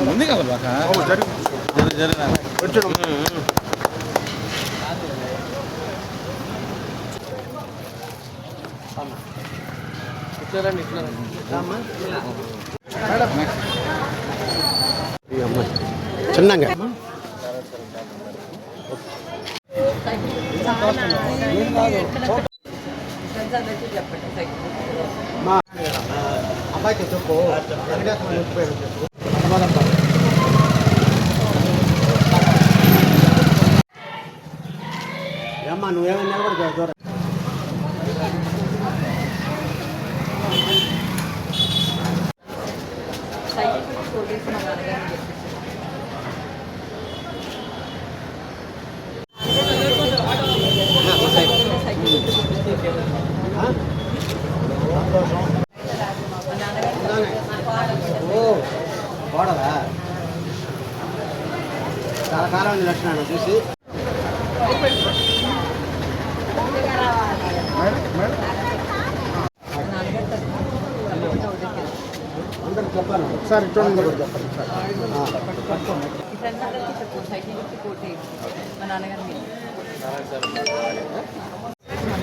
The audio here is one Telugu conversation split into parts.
ముందు కదా బాగా చిన్నగా అబ్బాయికి చెప్పు ఏమ్మా నువ్వేమైనా కూడా దూరం గోడలా చాలా కాలం లక్షణాలు చూసి అందరికి చెప్పాను ఒకసారి చూడండి కూడా చెప్పండి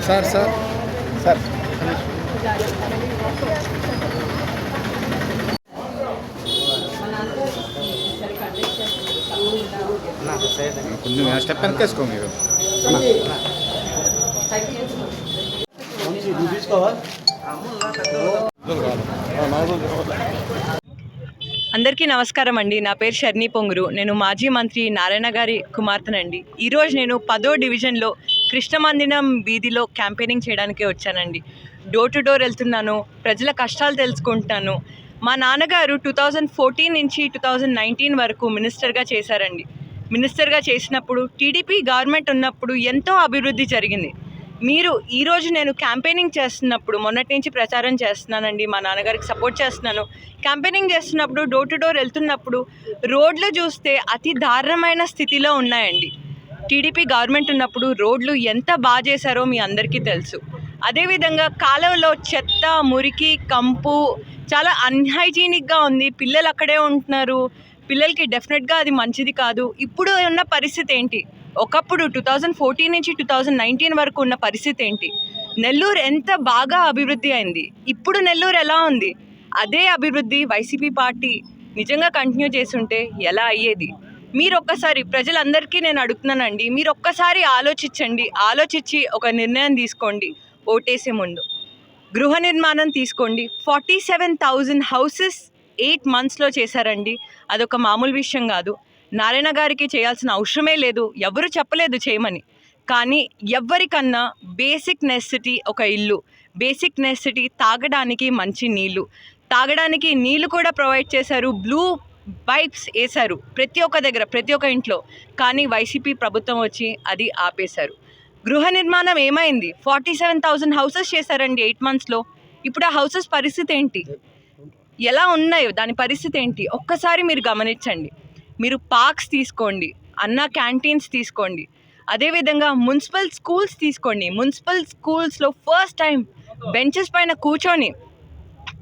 సార్ సార్ సార్ కొంచెం స్టెప్ వెనకేసుకో మీరు తీసుకోవా అందరికీ నమస్కారం అండి. నా పేరు షర్ణి పొంగురు. నేను మాజీ మంత్రి నారాయణ గారి కుమార్తెనండి. ఈరోజు నేను 10వ డివిజన్లో కృష్ణమందిరం వీధిలో క్యాంపెయినింగ్ చేయడానికి వచ్చానండి. డోర్ టు డోర్ వెళ్తున్నాను, ప్రజల కష్టాలు తెలుసుకుంటున్నాను. మా నాన్నగారు 2014 నుంచి 2019 వరకు మినిస్టర్గా చేశారండి. మినిస్టర్గా చేసినప్పుడు టీడీపీ గవర్నమెంట్ ఉన్నప్పుడు ఎంతో అభివృద్ధి జరిగింది. మీరు ఈరోజు నేను క్యాంపెయినింగ్ చేస్తున్నప్పుడు మొన్నటి నుంచి ప్రచారం చేస్తున్నానండి, మా నాన్నగారికి సపోర్ట్ చేస్తున్నాను. క్యాంపెయినింగ్ చేస్తున్నప్పుడు డోర్ టు డోర్ వెళ్తున్నప్పుడు రోడ్లు చూస్తే అతి దారుణమైన స్థితిలో ఉన్నాయండి. టీడీపీ గవర్నమెంట్ ఉన్నప్పుడు రోడ్లు ఎంత బాగా చేశారో మీ అందరికీ తెలుసు. అదేవిధంగా కాలువలో చెత్త, మురికి, కంపు చాలా అన్హైజీనిక్గా ఉంది. పిల్లలు అక్కడే ఉంటున్నారు. పిల్లలకి డెఫినెట్గా అది మంచిది కాదు. ఇప్పుడు ఉన్న పరిస్థితి ఏంటి, ఒకప్పుడు 2014 నుంచి 2019 వరకు ఉన్న పరిస్థితి ఏంటి, నెల్లూరు ఎంత బాగా అభివృద్ధి అయింది, ఇప్పుడు నెల్లూరు ఎలా ఉంది, అదే అభివృద్ధి వైసీపీ పార్టీ నిజంగా కంటిన్యూ చేస్తుంటే ఎలా అయ్యేది? మీరు ఒక్కసారి ప్రజలందరికీ నేను అడుగుతున్నానండి, మీరు ఒక్కసారి ఆలోచించండి. ఆలోచించి ఒక నిర్ణయం తీసుకోండి. ఓటేసే ముందు గృహ నిర్మాణం తీసుకోండి. 47,000 హౌసెస్ 8 monthsలో చేశారండి. అదొక మామూలు విషయం కాదు. నారాయణ గారికి చేయాల్సిన అవసరమే లేదు, ఎవరు చెప్పలేదు చేయమని. కానీ ఎవరికన్నా బేసిక్ నెసెసిటీ ఒక ఇల్లు, బేసిక్ నెసెసిటీ తాగడానికి మంచి నీళ్ళు, తాగడానికి నీళ్ళు కూడా ప్రొవైడ్ చేశారు. బ్లూ పైప్స్ వేశారు ప్రతి ఒక్క దగ్గర, ప్రతి ఒక్క ఇంట్లో. కానీ వైసీపీ ప్రభుత్వం వచ్చి అది ఆపేశారు. గృహ నిర్మాణం ఏమైంది? 47,000 హౌసెస్ చేశారండి 8 monthsలో. ఇప్పుడు ఆ హౌసెస్ పరిస్థితి ఏంటి, ఎలా ఉన్నాయో దాని పరిస్థితి ఏంటి ఒక్కసారి మీరు గమనించండి. మీరు పార్క్స్ తీసుకోండి, అన్న క్యాంటీన్స్ తీసుకోండి, అదేవిధంగా మున్సిపల్ స్కూల్స్ తీసుకోండి. మున్సిపల్ స్కూల్స్లో ఫస్ట్ టైం బెంచెస్ పైన కూర్చొని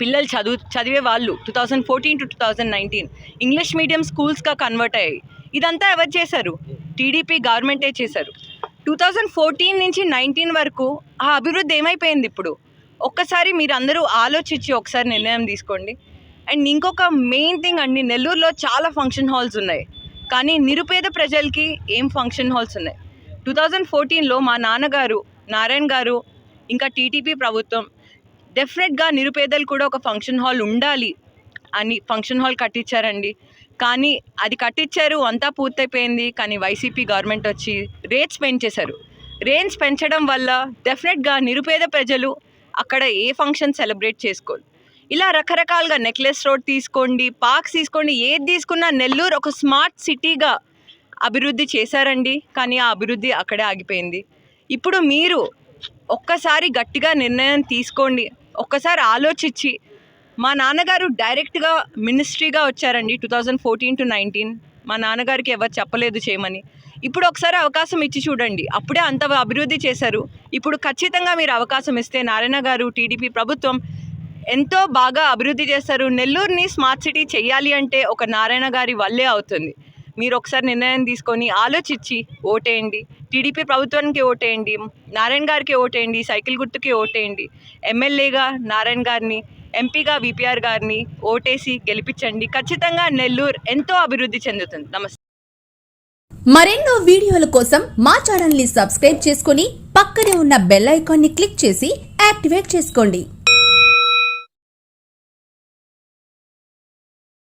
పిల్లలు చదివే వాళ్ళు 2014 to 2019 ఇంగ్లీష్ మీడియం స్కూల్స్గా కన్వర్ట్ అయ్యాయి. ఇదంతా ఎవరు చేశారు? టీడీపీ గవర్నమెంటే చేశారు. 2014 నుంచి 19 వరకు ఆ అభివృద్ధి ఏమైపోయింది ఇప్పుడు? ఒక్కసారి మీరు అందరూ ఆలోచించి ఒకసారి నిర్ణయం తీసుకోండి. అండ్ ఇంకొక మెయిన్ థింగ్ అండి, నెల్లూరులో చాలా ఫంక్షన్ హాల్స్ ఉన్నాయి, కానీ నిరుపేద ప్రజలకి ఏం ఫంక్షన్ హాల్స్ ఉన్నాయి? 2014లో మా నాన్నగారు నారాయణ గారు ఇంకా టీడీపీ ప్రభుత్వం డెఫినెట్గా నిరుపేదలు కూడా ఒక ఫంక్షన్ హాల్ ఉండాలి అని ఫంక్షన్ హాల్ కట్టించారండి. కానీ అది కట్టించారు, అంతా పూర్తయిపోయింది. కానీ వైసీపీ గవర్నమెంట్ వచ్చి రేట్స్ పెంచేశారు. రేట్స్ పెంచడం వల్ల డెఫినెట్గా నిరుపేద ప్రజలు అక్కడ ఏ ఫంక్షన్ సెలబ్రేట్ చేసుకోరు. ఇలా రకరకాలుగా నెక్లెస్ రోడ్ తీసుకోండి, పార్క్స్ తీసుకోండి, ఏది తీసుకున్నా నెల్లూరు ఒక స్మార్ట్ సిటీగా అభివృద్ధి చేశారండి. కానీ ఆ అభివృద్ధి అక్కడే ఆగిపోయింది. ఇప్పుడు మీరు ఒక్కసారి గట్టిగా నిర్ణయం తీసుకోండి. ఒక్కసారి ఆలోచించి, మా నాన్నగారు డైరెక్ట్గా మినిస్ట్రీగా వచ్చారండి 2014 to 19. మా నాన్నగారికి ఎవరు చెప్పలేదు చేయమని. ఇప్పుడు ఒకసారి అవకాశం ఇచ్చి చూడండి, అప్పుడే అంత అభివృద్ధి చేశారు. ఇప్పుడు ఖచ్చితంగా మీరు అవకాశం ఇస్తే నారాయణ గారు టీడీపీ ప్రభుత్వం ఎంతో బాగా అభివృద్ధి చేస్తారు. నెల్లూరుని స్మార్ట్ సిటీ చెయ్యాలి అంటే ఒక నారాయణ గారి వల్లే అవుతుంది. మీరు ఒకసారి నిర్ణయం తీసుకొని ఆలోచించి ఓటేయండి. టీడీపీ ప్రభుత్వానికి ఓటేయండి, నారాయణ గారికి ఓటేయండి, సైకిల్ గుర్తుకి ఓటేయండి. ఎమ్మెల్యేగా నారాయణ గారిని, ఎంపీగా విపిఆర్ గారిని ఓటేసి గెలిపించండి. ఖచ్చితంగా నెల్లూరు ఎంతో అభివృద్ధి చెందుతుంది. నమస్తే. మరెన్నో వీడియోల కోసం మా ఛానల్ ని సబ్స్క్రైబ్ చేసుకుని పక్కనే ఉన్న బెల్ ఐకాన్ ని క్లిక్ చేసి యాక్టివేట్ చేసుకోండి.